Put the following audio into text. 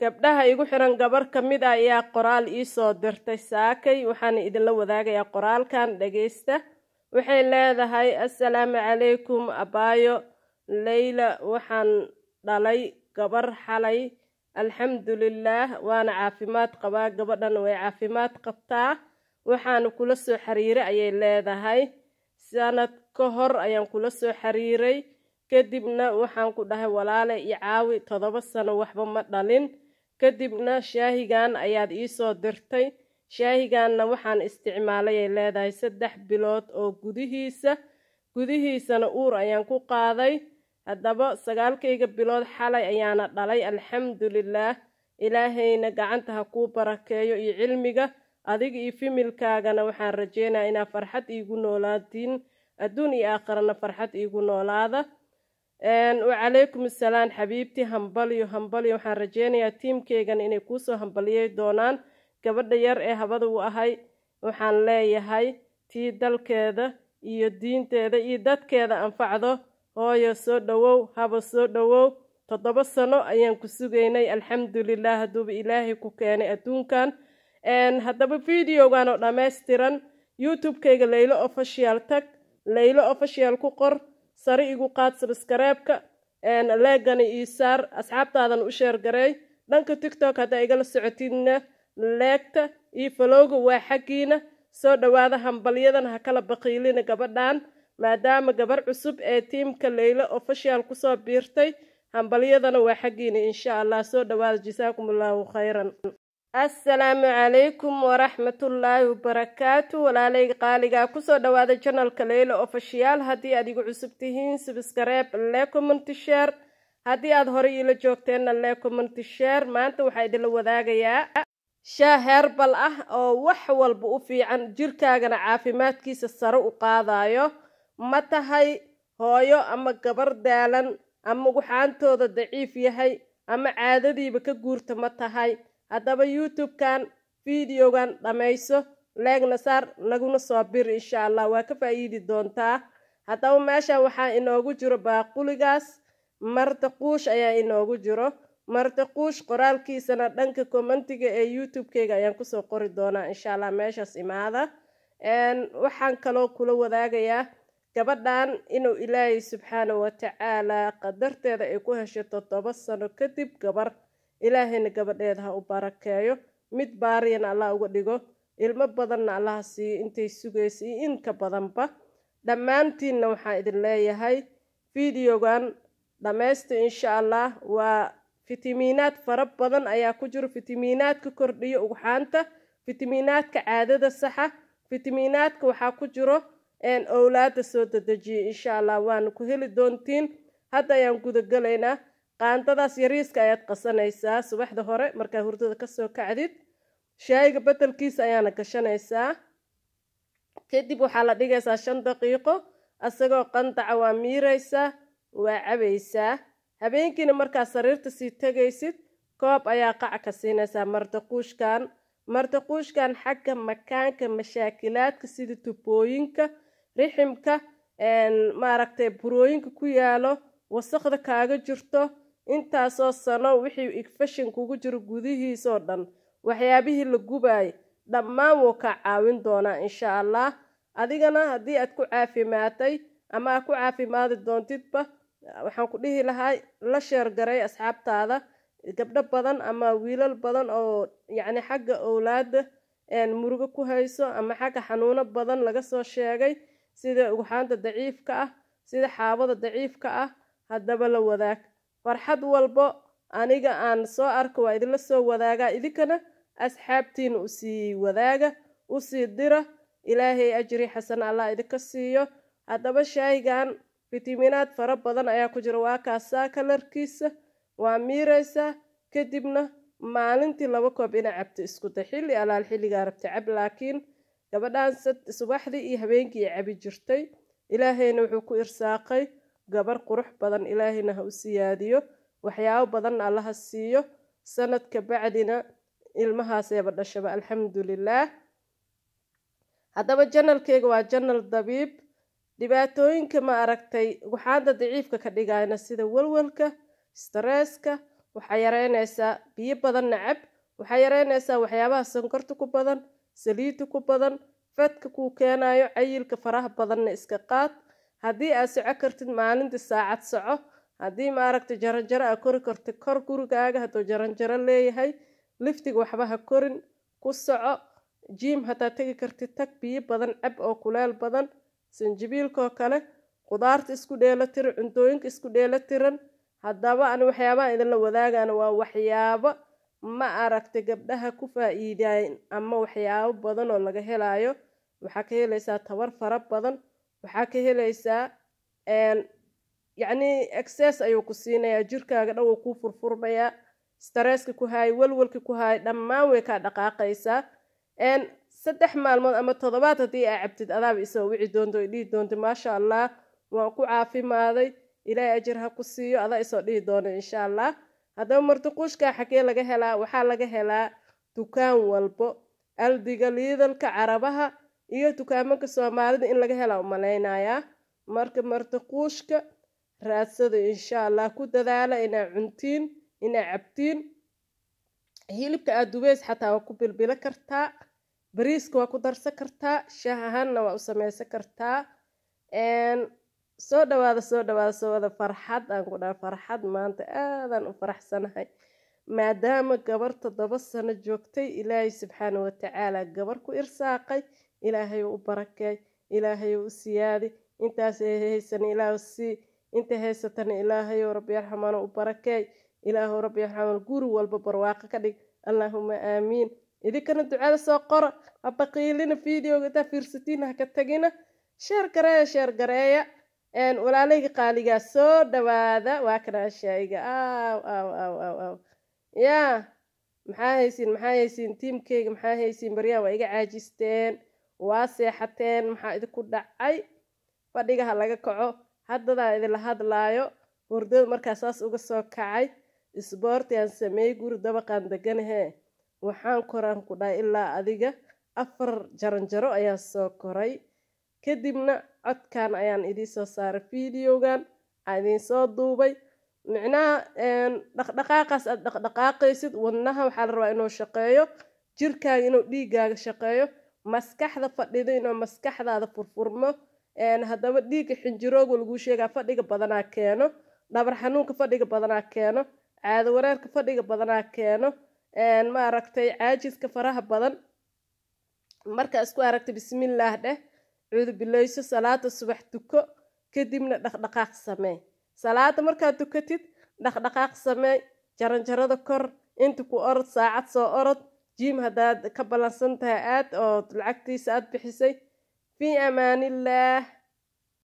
gabdhaha igu xiran gabar kamid ah ayaa qoraal ii soo dirtay saakay waxaan idinla wadaagayaa qoraalkan dhageysta waxay leedahay assalaamu calaykum abaayo Layla waxaan dhalay gabar xalay alxamdulillaah waana caafimaad qabaa gabadhan way caafimaad qabtaa waxaan kula soo xiriiray ayay leedahay sanad ka hor ayaan kula soo xiriiray kadibna waxaan ku dhahay walaale i caawi 7 sano waxba ma dhalin kadibna shaahigan ayaad ii soo dirtay shaahiganna waxaan isticmaalay ay leedahay 3 bilood oo gudihiisana uur ayaan ku qaaday haddaba 9 bilood xalay ayaana dhalay alxamdulillaah ilaahayna gacanta ha kuu barakeeyo iyo cilmiga adiga iyo familkaagana waxaan rajeynayaa inaad farxad iigu noolaatiin adduun iyo aakhirana farxad iigu noolaada وعليكم السلام حبيبتي همبليو waxaan rajeynayaa tiimkeygan inay kuu soo hambaliyay doonaan gabadha yar ee habada u ahay waxaan leeyahay tii dalkeeda iyo diinteeda iyo dadkeeda anfacdo hooyo soo dhawow haba soo dhawow 7 sano ayaan ku sugaynay alxamdulillaah hadduu ilaahay ku keenay adduunkan haddaba videogan oo dhameystiran youtube-kayga Layla official tag Layla official ku qor sari igu qaad subscribe-ka leegana ii saar asxaabtaadan u share gareey dhanka TikTok hadda igala socotidna leegta iyo follow-ga waa xaqiina soo dhawaada hambalyadan ha kala baqiilina gabadhan maadaama gabar cusub ee tiimka Layla official ku soo biirtay hambalyadana waa xaqiina insha Allah soo dhawaada jazaakumullahu khayran السلام عليكم ورحمة الله وبركاته ولا لي قالقا كسو دوادا جنال كليلة اوفيشيال هدي اديقو عصبتهين سبسكريب لكم انتشار هدي ادهوري الى جوكتين لكم انتشار ما انتو حيد الوذاقيا شاهر بالأه او وحوال بؤفي عن جيركاغنا عافيمات كيس السرق قاضايو متهي هويو اما قبر دالان اما وحانتو دا ضعيف يهي اما عاددي بكا قورت متهي haddaba youtube-kan videogan dhammayso leegna saar laguna soo bir insha Allah waa ka faa'iidi doontaa haddaba meeshan waxaa inoogu jiro baaquligaas martaquush ayaa inoogu jiro martaquush qoraalkiisana dhanka commentiga ee youtube-kayga ayaan kusoo qori doonaa insha Allah meeshaas imaada waxaan kaloo kula wadaagayaa gabadhan inuu ilaahay subxaanahu wa tacaala qadarteeda ay ku heshay 7 sano kadib gabar ilaahayna gabadheeda ha u barakeeyo mid baariyana Allah uga dhigo ilmo badanna Allah siiyo intay sugaysay in ka badanba dhammaantiinna waxaan idin leeyahay videogan dhameysta insha Allah waa fitamiinaad fara badan ayaa ku jiro fitamiinaadka kordhiyo ugxaanta fitamiinaadka caadada saxa fitamiinaadka waxaa ku jiro awlaada soo dedejiyo insha Allah waan ku heli doontiin hadda ayaan guda galaynaa qaantadaas yariiska ayaad qasanaysaa subaxda hore markaa hurdada ka soo kacdid shayga bedelkiisa ayaana gashanaysaa kadib waxaa la dhigaysaa 5 daqiiqo asagoo qandaca waa miiraysaa waa cabaysaa habeenkiina markaa sariirta sii tagaysid koob ayaa qac ka siinaysaa martaquushkan xagga makaanka mashaakilaadka sida tubooyinka riximka maaragtay burooyinka ku yaalo wasaqda kaaga jirto intaasoo sano wixii infection kugu jiro gudihiisa oo dhan waxyaabihii la gubay dhammaan wuu ka caawin doonaa insha Allah adigana haddii aad ku caafimaatay ama aad ku caafimaadi doontidba waxaan ku dhihi lahaa la share garay asxaabtaada gabdho badan ama wiilal badan oo yacni xagga awlaada murugo ku hayso ama xagga xanuuno badan laga soo sheegay sida ugxaanta daciifka ah sida xaabada daciifka ah haddaba la wadaag farxad walbo aniga aan soo arko waa idinla soo wadaagaa idinkana asxaabtiina u sii wadaaga u sii dira ilaahay ajri xasan Allah idinka siiyo haddaba shaygan fitamiinaad fara badan ayaa ku jira waa kaasaa kalarkiisa waa miiraysaa kadibna maalintii 2 koob ina cabto isku day xilli alaal xilligaa rabta cab laakiin gabadhan subaxdii iyo habeenkii cabi jirtay ilaahayna wuxuu ku irsaaqay gabar qurux badan ilaahayna ha u siyaadiyo waxyaabo badan Allah siiyo sanadka bacdina ilmahaas ay dhashaba alxamdulillaah haddaba channelkayga waa channel dabiib dhibaatooyinka ma aragtay waxaada daciifka ka dhigayna sida walwalka stresska waxaa yareynaysaa biyo badan nacab, waxaa yareynaysaa waxyaabaha sonkorta ku badan, saliidda ku badan, fadka kuu keenayo, cayilka faraha badanna iska qaad. haddii aad soco kartid maalintii saacad soco, haddii maaragta jaranjaro aad kori kartid kor gurigaaga hadduu jaranjaro leeyahay, liftiga waxba ha korin, ku soco. jiim haddaad tegi kartid tag, biyo badan cab oo kuleel badan, sanjibiilkoo kale, qudaarta isku dheelatiran, cuntooyinka isku dheelatiran. haddaba ani waxyaabaha idinla wadaagana waa waxyaabo ma aragta gabdhaha ku faa'iidayn ama waxyaabo badan oo laga helayo. waxaa ka helaysaa tabar fara badan, waxaa ka helaysaa yacni access ayuu ku siinayaa, jirkaaga dhan wuu kuu furfurmayaa, stresska ku haay, walwalka ku haay, dhammaan way kaa dhaqaaqaysaa. 3 maalmood ama 7 haddii aa cabtid adaaba isoo wici doonto ay dhihi doonto maasha allah waan ku caafimaaday, ilaahay ajar ha ku siiyo, adaa isoo dhihi doono insha allah. haddaba martiquushka xagee laga helaa? waxaa laga helaa dukaan walbo, aldiga, liidalka, carabaha iyo dukaamanka soomaalida in laga helaa umalaynayaa. marka martiquushka raadsada insha allah, ku dadaala inaa cuntiin, inaa cabtiin. hilibka aad dubeys xataa waa ku bilbila kartaa, bariiska waa ku darsan kartaa, shaah ahaanna waa u samaysan kartaa. soo dhawaada farxad aan ku dhaha, farxad maanta aadaan u faraxsanahay maadaama gabar 7 sano joogtay ilaahay subxaana watacaala gabar ku irsaaqay. ilaahay u barakeey, ilaahay u siyaadi, intaas haysan ilaahu sii, inta haysatana ilaahay rabbi yarxamana u barakeey, ilaahu rabbi yarxamana guri walba barwaaqo ka dhig, allahumma aamiin. idinkana ducada soo qora, haba qiilina videoga intaa fiirsatiin ha ka tagina, sheer gareeya. walaalayga qaaligaa soo dhawaada, waa kana shayga yaa maxaa haysiin tiimkeyga, maxaa haysiin baryaan waa iga caajisteen, waa seexateen, maxaa idinku dhacay? fadhiga ha laga kaco, haddadaa idinla hadlaayo, hurdada markaa saas uga soo kacay, isboorti aan sameeyey, guri dabaqaan deganahee, waxaan koraan ku dhahay ilaa adiga 4 jaranjaro ayaa soo koray. kadibna codkan ayaan idiin soo saaray, videogan aan idiin soo duubay. micnaha dhaqdhaqaaqaas aad dhaqdhaqaaqaysid, wadnaha waxaa la rabaa inuu shaqeeyo, jirkaaga inuu dhiigaaga shaqeeyo, maskaxda fadhido inuu maskaxdaada furfurmo. haddaba dhiigga xinjirooga laguu sheegaa fadhiga badanaa keeno, dhabar xanuunka fadhiga badanaa keeno, caado wareerka fadhiga badanaa keeno, ma aragtay caajiska faraha badan. markaa isku aragtay bismillaah dheh, cuudu bilayso, salaada subax tuko, kadibna dhaqdhaqaaq samee. salaada markaad tukatid dhaqdhaqaaq samee, jaranjarada kor, inta ku orod, saacad soo orod, jiim haddaad ka ballansan tahay aad oo lacagtiisa aad bixisay. fii amaanillaah.